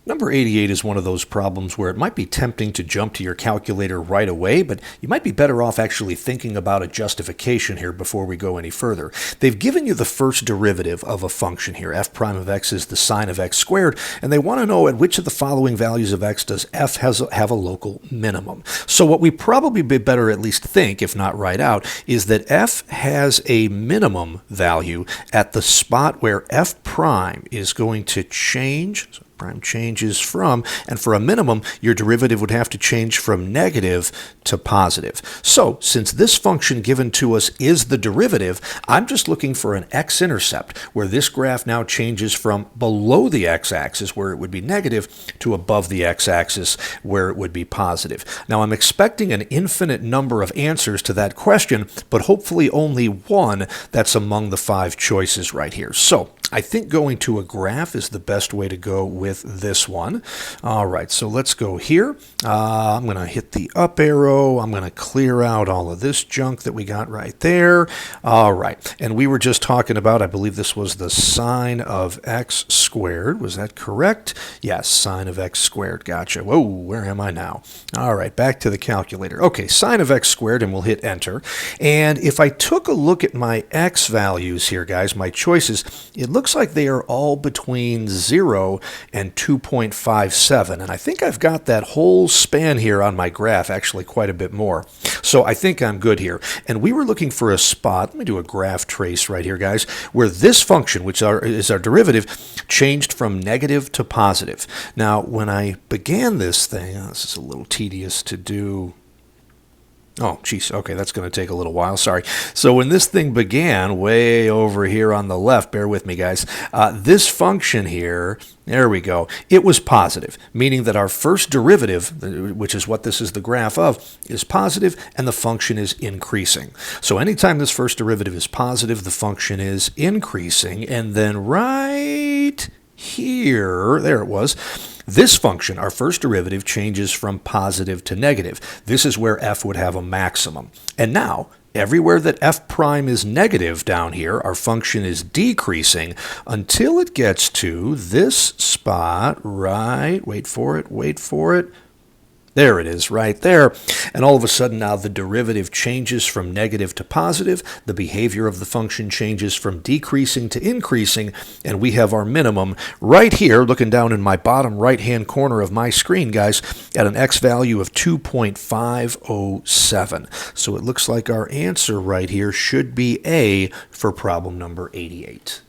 Number 88 is one of those problems where it might be tempting to jump to your calculator right away, but you might be better off actually thinking about a justification here before we go any further. They've given you the first derivative of a function here. F prime of x is the sine of x squared, and they want to know at which of the following values of x does f have a local minimum. So what we probably be better at least think, if not write out, is that f has a minimum value at the spot where f prime is going to change. So prime changes from, and for a minimum, your derivative would have to change from negative to positive. So, since this function given to us is the derivative, I'm just looking for an x-intercept, where this graph now changes from below the x-axis, where it would be negative, to above the x-axis, where it would be positive. Now, I'm expecting an infinite number of answers to that question, but hopefully only one that's among the 5 choices right here. So, I think going to a graph is the best way to go with this one. All right, so let's go here. I'm going to hit the up arrow. I'm going to clear out all of this junk that we got right there. All right, and we were just talking about, I believe this was the sine of x squared. Was that correct? Yes, sine of x squared. Gotcha. Whoa, where am I now? All right, back to the calculator. Okay, sine of x squared, and we'll hit enter. And if I took a look at my x values here, guys, my choices, it looks like they are all between 0 and 2.57, and I think I've got that whole span here on my graph, actually quite a bit more. So I think I'm good here. And we were looking for a spot, let me do a graph trace right here, guys, where this function, which is our derivative, changed from negative to positive. Now, when I began this thing, this is a little tedious to do. Oh, geez. Okay, that's going to take a little while. Sorry. So when this thing began, way over here on the left, bear with me, guys, this function here, there we go, it was positive, meaning that our first derivative, which is what this is the graph of, is positive, and the function is increasing. So anytime this first derivative is positive, the function is increasing, and then right here, there it was, this function, our first derivative, changes from positive to negative. This is where f would have a maximum. And now, everywhere that f prime is negative down here, our function is decreasing until it gets to this spot, right? Wait for it. There it is, right there. And all of a sudden now the derivative changes from negative to positive. The behavior of the function changes from decreasing to increasing. And we have our minimum right here, looking down in my bottom right-hand corner of my screen, guys, at an x value of 2.507. So it looks like our answer right here should be A for problem number 88.